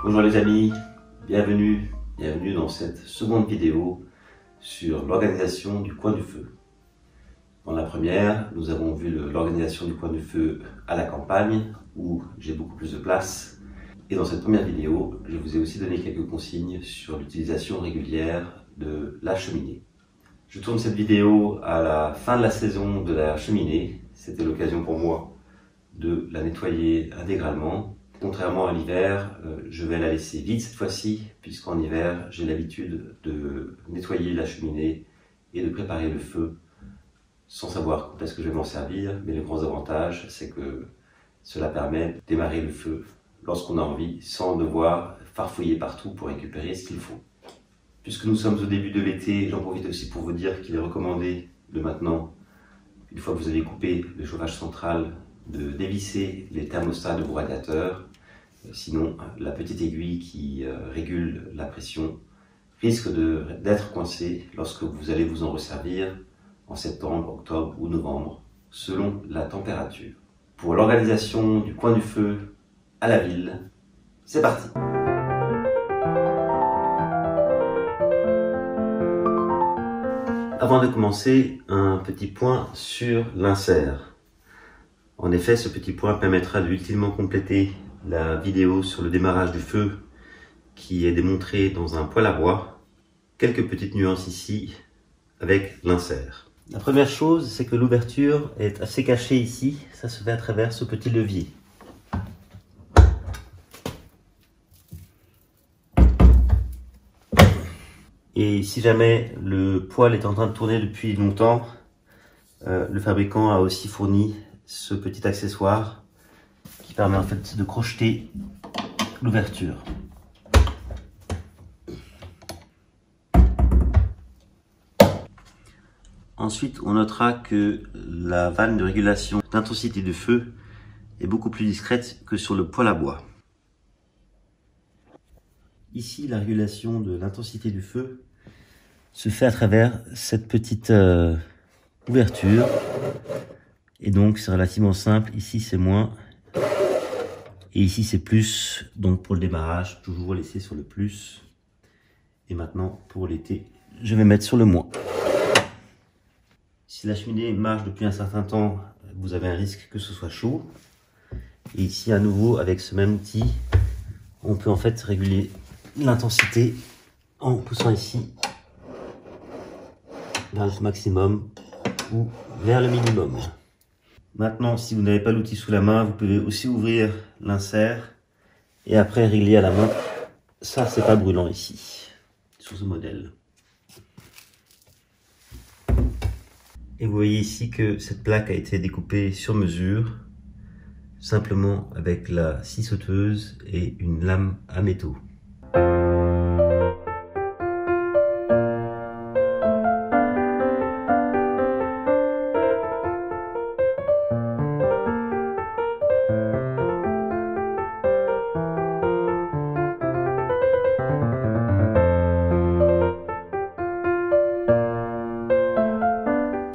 Bonjour les amis, bienvenue dans cette seconde vidéo sur l'organisation du coin du feu. Dans la première, nous avons vu l'organisation du coin du feu à la campagne où j'ai beaucoup plus de place. Et dans cette première vidéo, je vous ai aussi donné quelques consignes sur l'utilisation régulière de la cheminée. Je tourne cette vidéo à la fin de la saison de la cheminée. C'était l'occasion pour moi de la nettoyer intégralement. Contrairement à l'hiver, je vais la laisser vide cette fois-ci, puisqu'en hiver, j'ai l'habitude de nettoyer la cheminée et de préparer le feu sans savoir quand est-ce que je vais m'en servir. Mais le grand avantage, c'est que cela permet de démarrer le feu lorsqu'on a envie, sans devoir farfouiller partout pour récupérer ce qu'il faut. Puisque nous sommes au début de l'été, j'en profite aussi pour vous dire qu'il est recommandé de maintenant, une fois que vous avez coupé le chauffage central, de dévisser les thermostats de vos radiateurs. Sinon, la petite aiguille qui régule la pression risque d'être coincée lorsque vous allez vous en resservir en septembre, octobre ou novembre, selon la température. Pour l'organisation du coin du feu à la ville, c'est parti! Avant de commencer, un petit point sur l'insert. En effet, ce petit point permettra de utilement compléter la vidéo sur le démarrage du feu qui est démontrée dans un poêle à bois. Quelques petites nuances ici avec l'insert. La première chose, c'est que l'ouverture est assez cachée ici. Ça se fait à travers ce petit levier. Et si jamais le poêle est en train de tourner depuis longtemps, le fabricant a aussi fourni ce petit accessoire qui permet en fait de crocheter l'ouverture. Ensuite, on notera que la vanne de régulation d'intensité de feu est beaucoup plus discrète que sur le poêle à bois. Ici, la régulation de l'intensité du feu se fait à travers cette petite ouverture. Et donc, c'est relativement simple. Ici, c'est moins. Et ici, c'est plus. Donc, pour le démarrage, toujours laisser sur le plus. Et maintenant, pour l'été, je vais mettre sur le moins. Si la cheminée marche depuis un certain temps, vous avez un risque que ce soit chaud. Et ici, à nouveau, avec ce même outil, on peut en fait réguler l'intensité en poussant ici vers le maximum ou vers le minimum. Maintenant, si vous n'avez pas l'outil sous la main, vous pouvez aussi ouvrir l'insert et après régler à la main. Ça, c'est pas brûlant ici, sur ce modèle. Et vous voyez ici que cette plaque a été découpée sur mesure, simplement avec la scie sauteuse et une lame à métaux.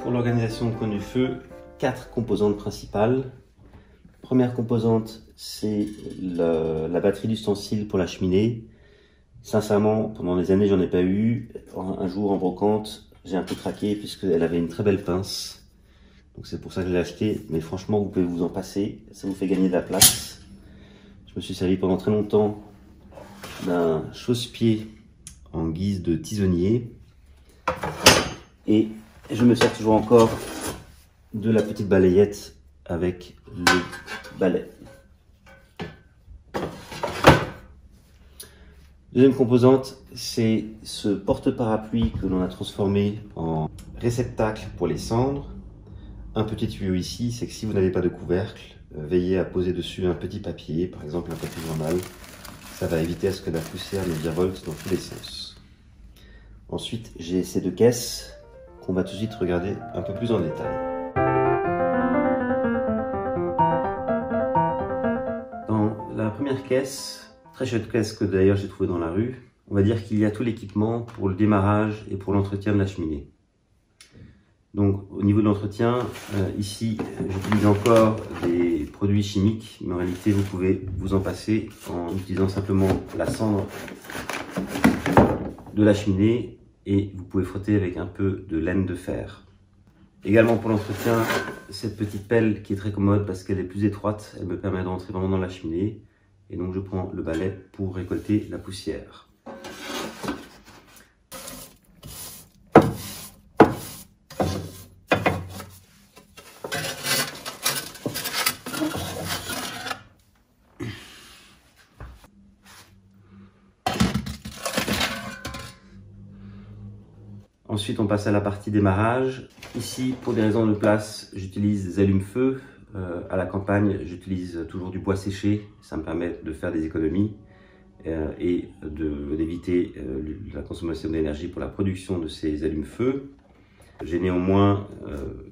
Pour l'organisation au coin du feu, 4 composantes principales. Première composante, c'est la batterie d'ustensiles pour la cheminée. Sincèrement, pendant des années, j'en ai pas eu. Un jour, en brocante, j'ai un peu craqué puisqu'elle avait une très belle pince. Donc c'est pour ça que je l'ai acheté. Mais franchement, vous pouvez vous en passer. Ça vous fait gagner de la place. Je me suis servi pendant très longtemps d'un chausse-pied en guise de tisonnier. Et je me sers toujours encore de la petite balayette avec le balai. Deuxième composante, c'est ce porte-parapluie que l'on a transformé en réceptacle pour les cendres. Un petit tuyau ici, c'est que si vous n'avez pas de couvercle, veillez à poser dessus un petit papier, par exemple un papier journal. Ça va éviter à ce que la poussière ne virevolte dans tous les sens. Ensuite, j'ai ces 2 caisses qu'on va tout de suite regarder un peu plus en détail. Dans la première caisse, très chouette caisse que d'ailleurs j'ai trouvée dans la rue, on va dire qu'il y a tout l'équipement pour le démarrage et pour l'entretien de la cheminée. Donc au niveau de l'entretien, ici j'utilise encore des produits chimiques, mais en réalité vous pouvez vous en passer en utilisant simplement la cendre de la cheminée et vous pouvez frotter avec un peu de laine de fer. Également pour l'entretien, cette petite pelle qui est très commode parce qu'elle est plus étroite, elle me permet d'entrer vraiment dans la cheminée et donc je prends le balai pour récolter la poussière. Ensuite, on passe à la partie démarrage. Ici, pour des raisons de place, j'utilise des allumes-feu. À la campagne, j'utilise toujours du bois séché. Ça me permet de faire des économies et d'éviter la consommation d'énergie pour la production de ces allumes-feu. J'ai néanmoins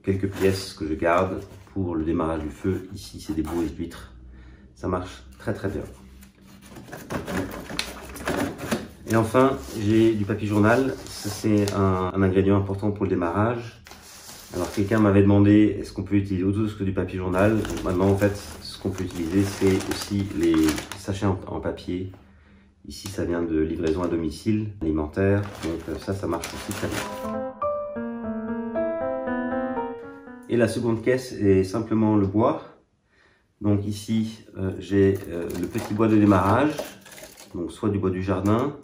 quelques pièces que je garde pour le démarrage du feu. Ici, c'est des bouées d'huîtres. Ça marche très très bien. Et enfin, j'ai du papier journal. Ça, c'est un ingrédient important pour le démarrage. Alors, quelqu'un m'avait demandé, est-ce qu'on peut utiliser autre chose que du papier journal? Donc, maintenant, en fait, ce qu'on peut utiliser, c'est aussi les sachets en papier. Ici, ça vient de livraison à domicile alimentaire. Donc, ça marche aussi très bien. Et la seconde caisse est simplement le bois. Donc, ici, j'ai le petit bois de démarrage. Donc, soit du bois du jardin.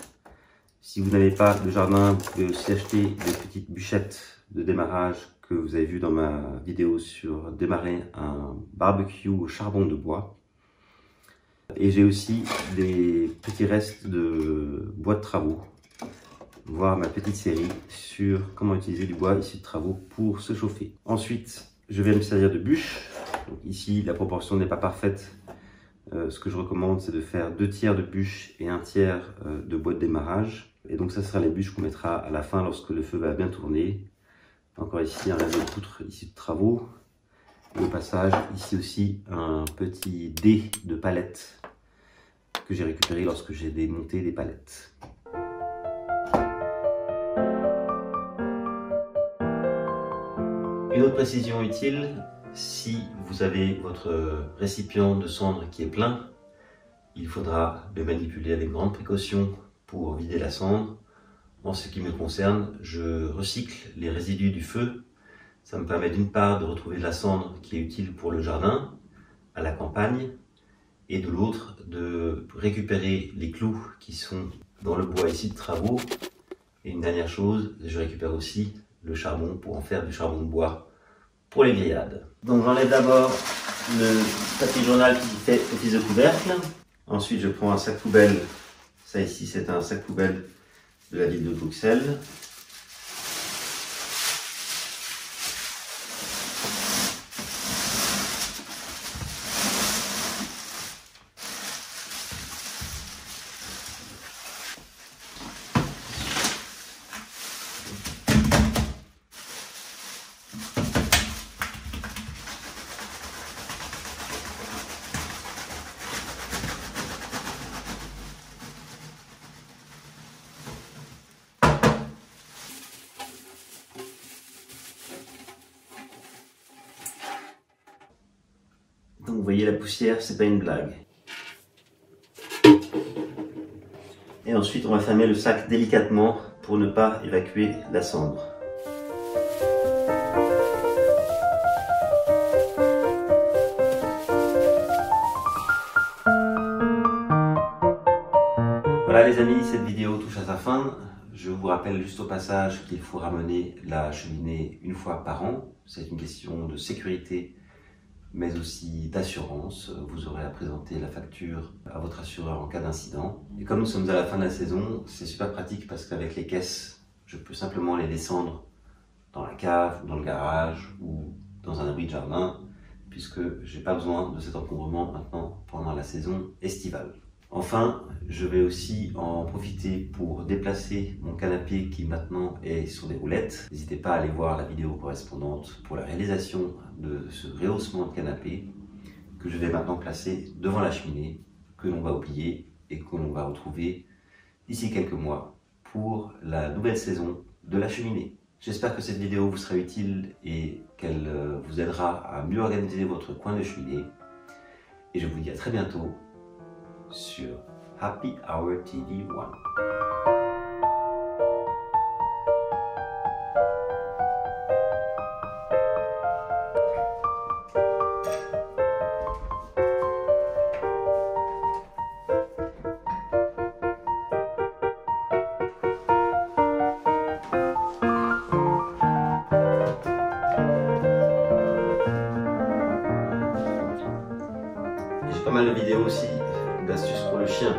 Si vous n'avez pas de jardin, vous pouvez aussi acheter des petites bûchettes de démarrage que vous avez vu dans ma vidéo sur démarrer un barbecue au charbon de bois. Et j'ai aussi des petits restes de bois de travaux, voir ma petite série sur comment utiliser du bois issu de travaux pour se chauffer. Ensuite, je vais me servir de bûche. Donc ici, la proportion n'est pas parfaite. Ce que je recommande, c'est de faire 2 tiers de bûche et 1 tiers de bois de démarrage. Et donc ça sera les bûches qu'on mettra à la fin lorsque le feu va bien tourner. Encore ici un reste de poutre issu de travaux. Et au passage, ici aussi un petit dé de palettes que j'ai récupéré lorsque j'ai démonté des palettes. Une autre précision utile, si vous avez votre récipient de cendre qui est plein, il faudra le manipuler avec grande précaution pour vider la cendre. En ce qui me concerne, je recycle les résidus du feu. Ça me permet d'une part de retrouver de la cendre qui est utile pour le jardin, à la campagne, et de l'autre de récupérer les clous qui sont dans le bois ici de travaux. Et une dernière chose, je récupère aussi le charbon pour en faire du charbon de bois pour les grillades. Donc j'enlève d'abord le papier journal qui fait office de couvercle. Ensuite je prends un sac poubelle. Ça ici c'est un sac poubelle de la ville de Bruxelles. Donc vous voyez la poussière, c'est pas une blague. Et ensuite on va fermer le sac délicatement pour ne pas évacuer la cendre. Voilà les amis, cette vidéo touche à sa fin. Je vous rappelle juste au passage qu'il faut ramener la cheminée une fois par an. C'est une question de sécurité, mais aussi d'assurance. Vous aurez à présenter la facture à votre assureur en cas d'incident. Et comme nous sommes à la fin de la saison, c'est super pratique parce qu'avec les caisses, je peux simplement les descendre dans la cave, dans le garage ou dans un abri de jardin, puisque je n'ai pas besoin de cet encombrement maintenant pendant la saison estivale. Enfin, je vais aussi en profiter pour déplacer mon canapé qui maintenant est sur des roulettes. N'hésitez pas à aller voir la vidéo correspondante pour la réalisation de ce rehaussement de canapé que je vais maintenant placer devant la cheminée, que l'on va oublier et que l'on va retrouver d'ici quelques mois pour la nouvelle saison de la cheminée. J'espère que cette vidéo vous sera utile et qu'elle vous aidera à mieux organiser votre coin de cheminée. Et je vous dis à très bientôt sur Happy Hour TV 1. J'ai pas mal de vidéos aussi d'astuces pour le chien.